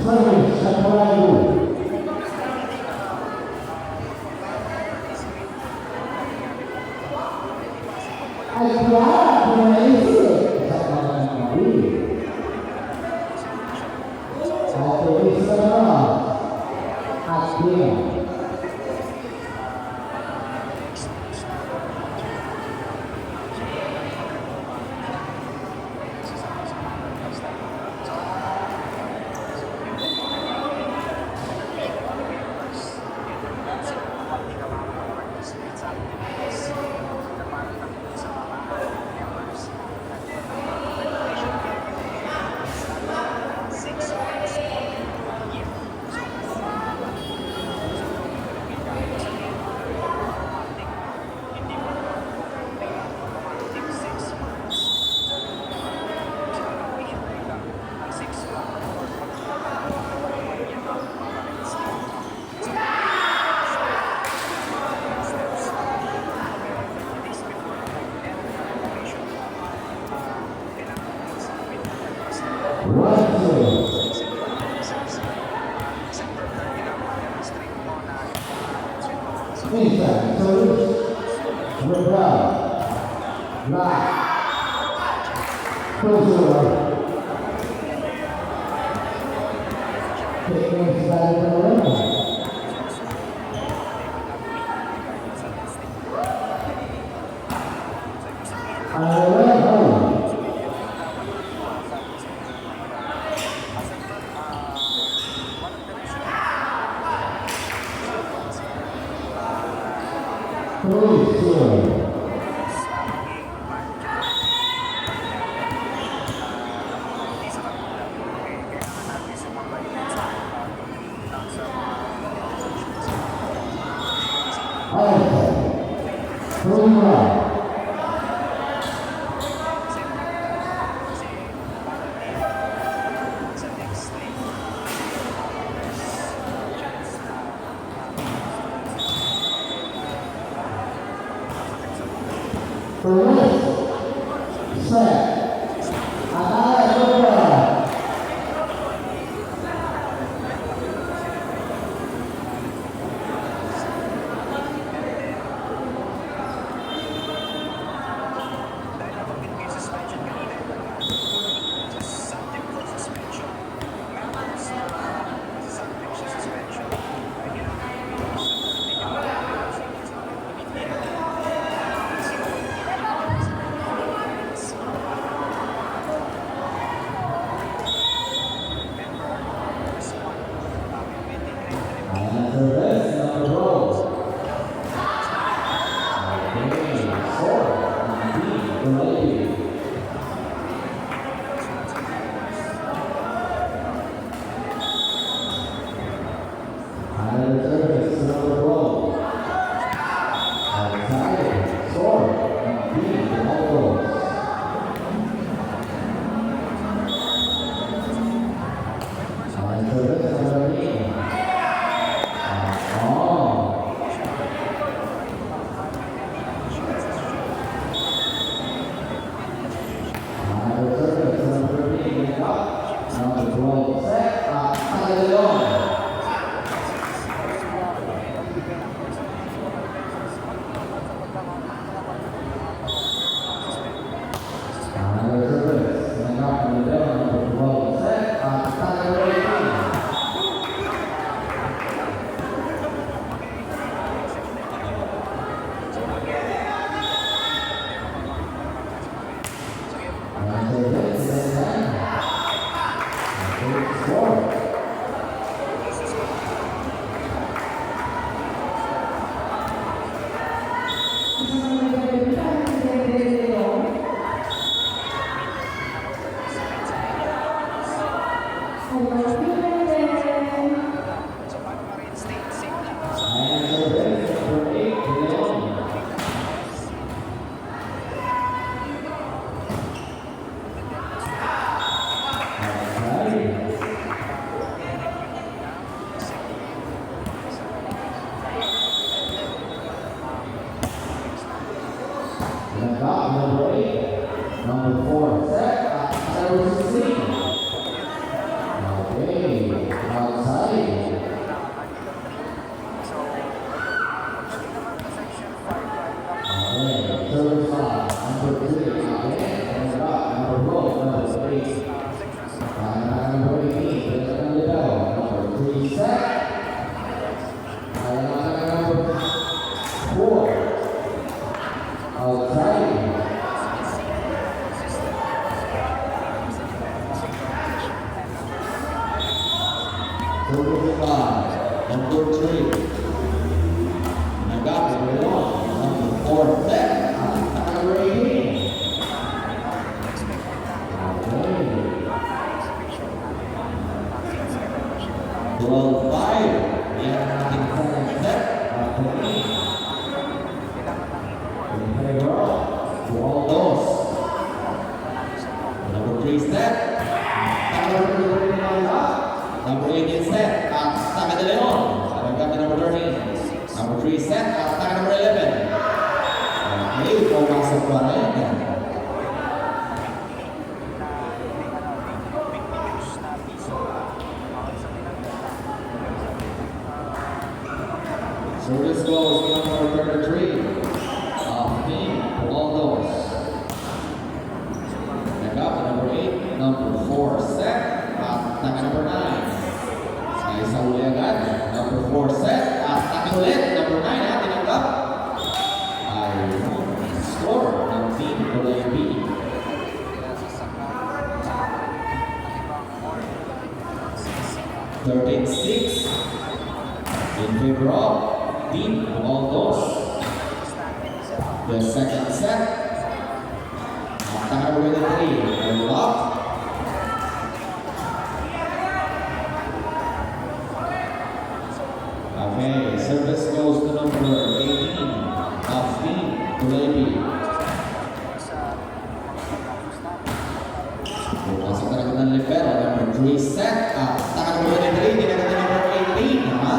Service, Sampurayu. Ayah, mulai isi. Sampurayu kembali. Satu bisa. Akhirnya. Bisa, terus bergerak, lah, terus, teknik sekali terus, Service by number 3. Nagap, number 1. Number 4, set. Number 18. Okay. 12-5. Yan ang ating second set. Okay. In favor to all those. Number 3 set. Number 18 set. At Saka de Leon. Sarangkap na number 13. Number 3 set. At Saka number 11. Okay, pumasok pa rin. Service goes to number 33. Team Waldos. Nagap number 8. Number 4 set. At Saka number 9. Isa uli agad. Number 4 set. At Saka ulit. Number 9 ha. Tinanggap. Ayun. Score ng team Kulay B. (13-6) in favor of Team Waldos. The second set. At Saka number 23. They're locked. Okay, service goes to number 18 of Team Kulay B. Pumasok na ng libero, number 3 set. At Saka number 23, tinagad na number 18. Ha?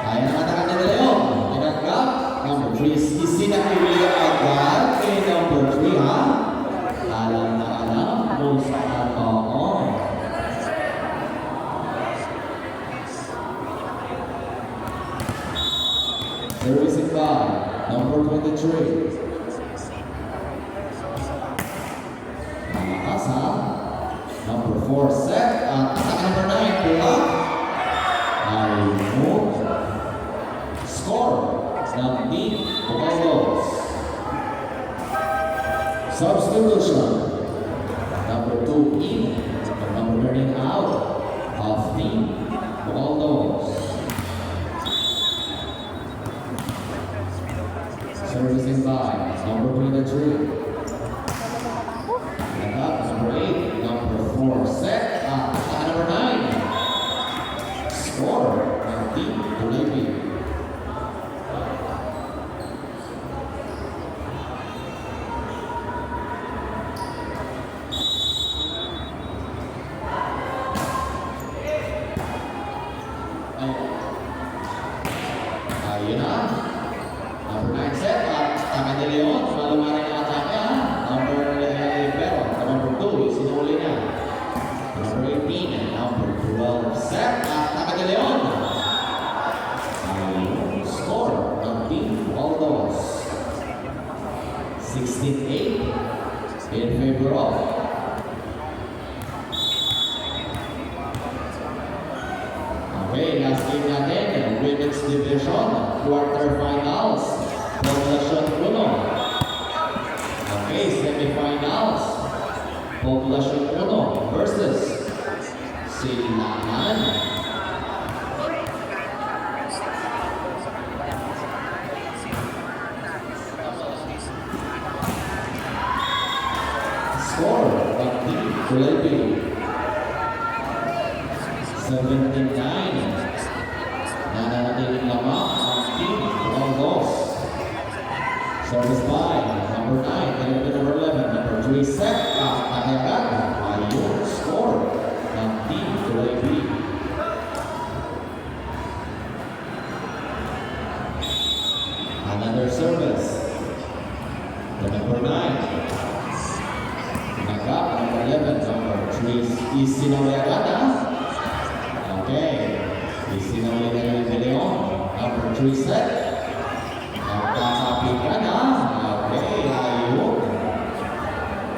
Kaya nakatakan na Leon. Tinagad. Number 3, isinakili agad kay number 3, ha? Alam na alam kung saan oo. Servicing by number 23. Malakas ha. Number 4 set. At Saka number 9. Block. Ayun. Score ng Team Waldos. Substitution. Number 2 in. Number 13 out of Team Waldos. Servicing by number 23. Nagap, number 8. Number 4 set. At Saka number 9. Score ng Team Kulay B. Ayun na. Number 9 set. At Saka de Leon. Malumarin ang atake ha. Number 11. Number 2. Sinuli niya. Number 18. Number 12 set. At Saka de Leon. Ayun. Score ng Team Waldos. 16-8 in favor of. Okay, last game natin, Women's Division, quarterfinals, Poblacion 1. Okay, semifinals, Poblacion 1 versus Silangan. Score of Team Kulay B. 17-9. Nananatiling lamang ang Team Waldos. Service by number 9, number 11, number 3 set. At ayun, score ng Team Kulay B. Another service. The number 9. Nagap, number 11, number 3 isinawagana. Okay. Isinawali na yung de Leon. Number 3 set. Nagkasabi ka na. Okay, ayun.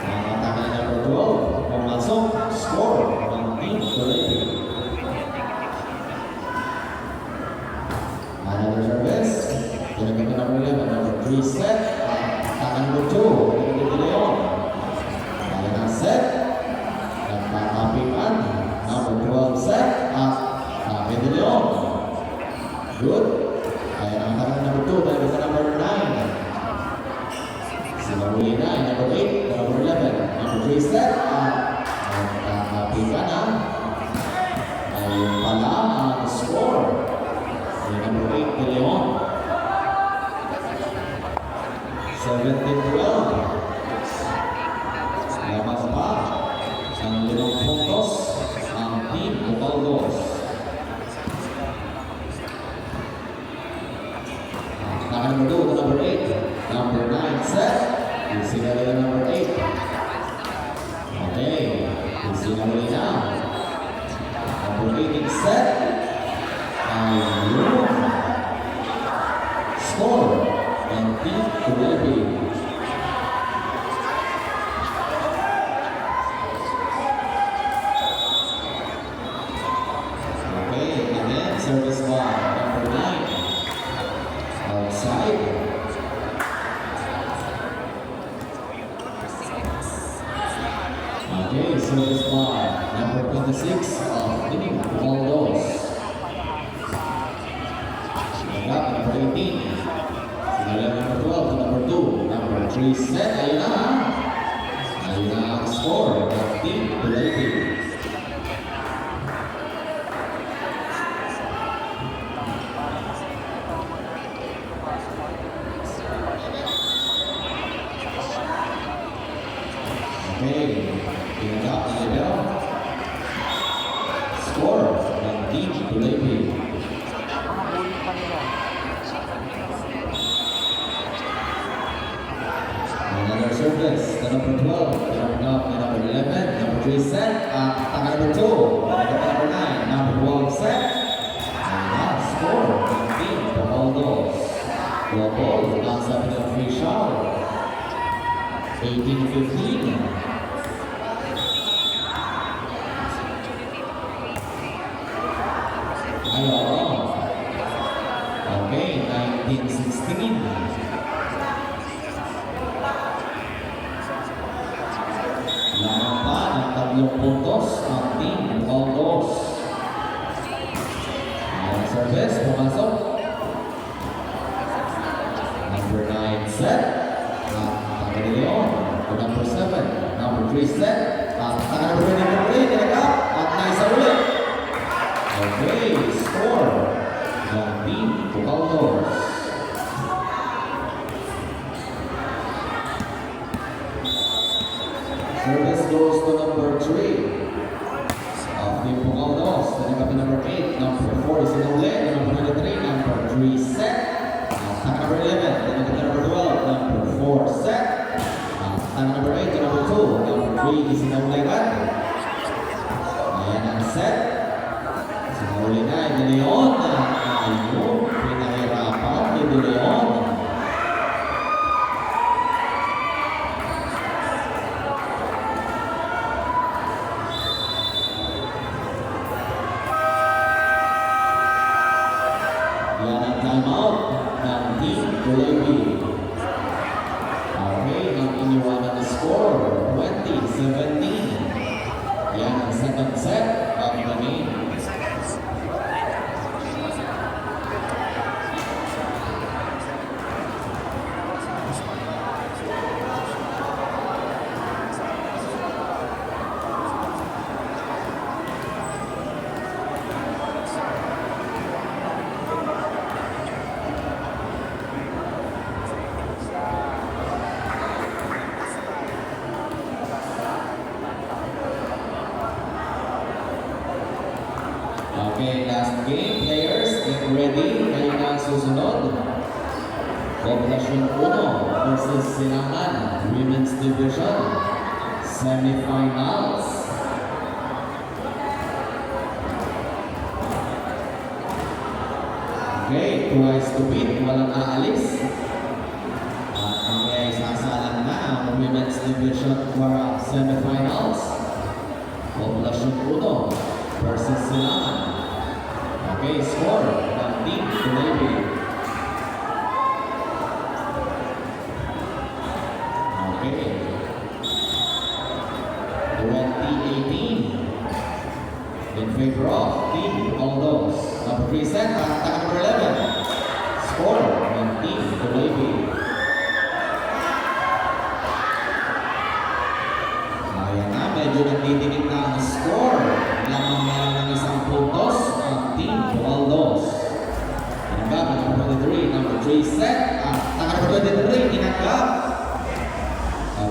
Nakataka na number 12. Pumasok. Score ng Team Kulay B. Another service. Tinagin na number 11. Number 3 set. Taka number 2. Tinagin de Leon. Kaya na set. Nagkakapikan. Number 12 set. Lalabas pa ang 5 puntos ang Team Ubaldos. Taka number 2 to number 8. Number 9 set. Easy na rin number 8. Okay. Easy na rin na. Number 18 set. Ayun. Score ng Team Kulebi. Okay, again, service by number 9. Outside. Okay, service by number 26 of Team Ubaldos. Number 18. Sinala number 12 to number 2. Number 3 set. Ayun na. Ayun na ang score ng Team Kulebi. Okay. Pinagap na level. Score ng Team Kulebi. Another service, the number 12, coming up the number 11, number 3 set, taka number 2, number 9, number 12 set, and that score ng Team Ubaldos. The ball lands up in the free shot, 18-15. Ayun. Okay, 19-16. Lamang pa ng 3 puntos ang Team Ubaldos. Ang service, pumasok. Number 9 set. Taka ni Leon. Number 7. Number 3 set. Taka number 23. Tinagap. At naisa ulit. Okay, score ng Team Ubaldos. Service goes to number 3 of Team Ubaldos. Tinagap ni number 8, number 4 is Sinule, number 23, number 3 set. Taka number 11, tinagap ni number 12, number 4 set. Taka number 8 to number 2, number 3 is Sinule agad. Ayan ang set. Sinuli na, De Leon. Ayun, pinahirapan ni De Leon. Yan ang timeout ng Team Kulebi. Okay, ang iniwanan na score, 20-17. Yan ang second set of the game. Okay, last game. Players, get ready. Kayo na ang susunod. Poblasyon 1 versus Silangan Women's Division Semifinals. Okay, twice to beat. Walang aalis. At mamaya isasalang na ang Women's Division para Semifinals. Poblasyon 1 versus Silangan. Okay, score ng Team Kulebi. Okay. 2018 in favor of Team Ubaldos. Number 3 set, taka number 11. Score ng Team Kulebi. Ayan na, medyo nagtitingin na ang score. Lamang meron ng 1 puntos ang Team Ubaldos. Tinanggap ang number 23, number 3 set. Taka number 23, tinanggap.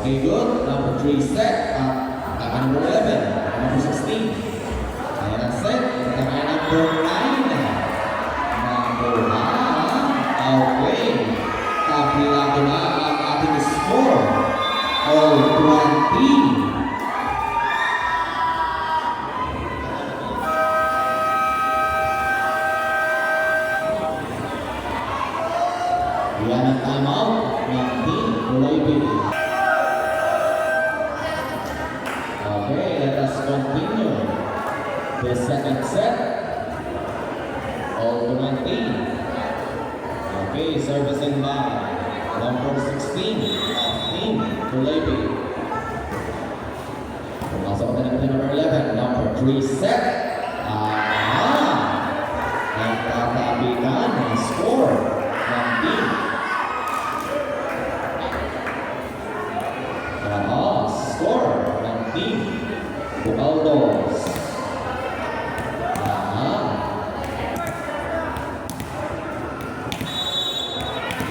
Okay, good. Number 3 set. Taka number 11. Number 16. Ayan ang set. Taka number 9. Number 1. Okay. Kapilado na ang ating score. All 20. Yan ang timeout ng Team Kulay Pink. Okay, let us continue. The second set. All 20. Okay, servicing by number 16 of Team Kulay Pink. Pumasok na natin number 11, number 3 set. Nagtatabigan ang score ng team. Score ng team Bucaldos.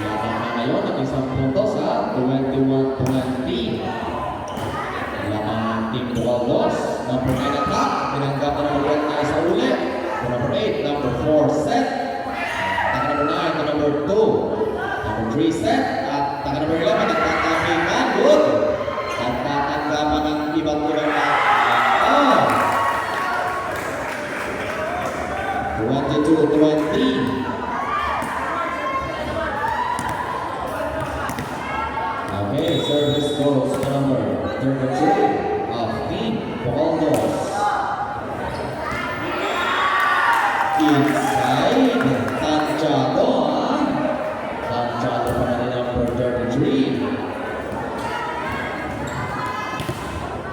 Laban na ngayon ang isang punto sa 21-20. Laban ng team Bucaldos. Number 9 attack. Pinanggap na number 1 na isa ulit. Number 8, number 4 set. Taka number 9 to number 2. Number 3 set. At taka number 11 nagtatabigan. Good. At tatanggapan ng ibang ibang 22-20. Okay, service goes to number 33 of Team Bucaldos. Inside, Tanchado, Tanchado pa na rin number 33.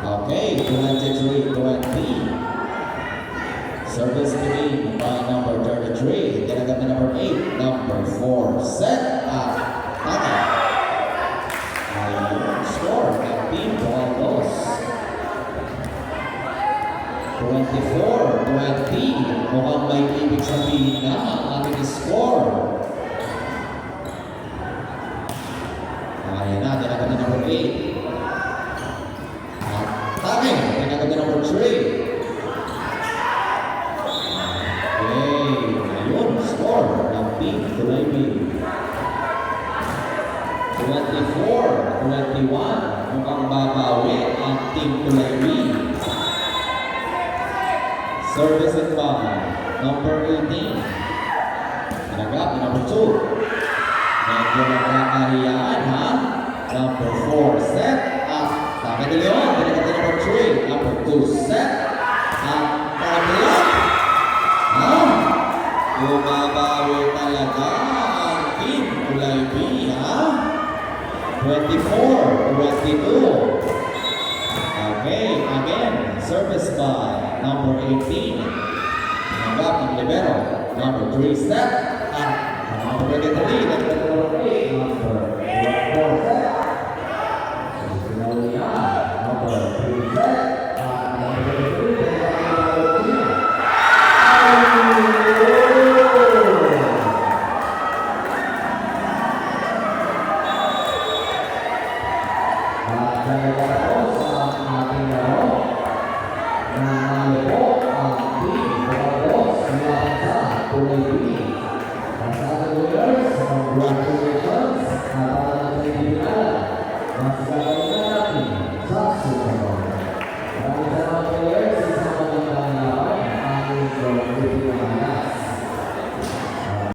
Okay, 23-20. Service team by number 33. Tinagat na number 8, number 4 set at Taka. Ayun, score ng Team Bucaldos. 24-20. Mukhang may ibig sabihin na ang ating score. Ayan na, tinagat na number 8. Take, tinagat na number 3. Okay, ayun, score ng Team Kulay Pink. 24-21. Mukhang babawi ang Team Kulay Pink. Servicing by number 18. Tinagap na number 2. Medyo nakakahiyaan ha. Number 4 set. Taka de Leon, tinagap na number 3. Number 2 set. At Parabilak. Bumabawi talaga ang Team Kulay Pink ha. 24-22. Okay, again, service by number 18. Tinagap ng libero. Number 3 set. At number 23, number 4 set.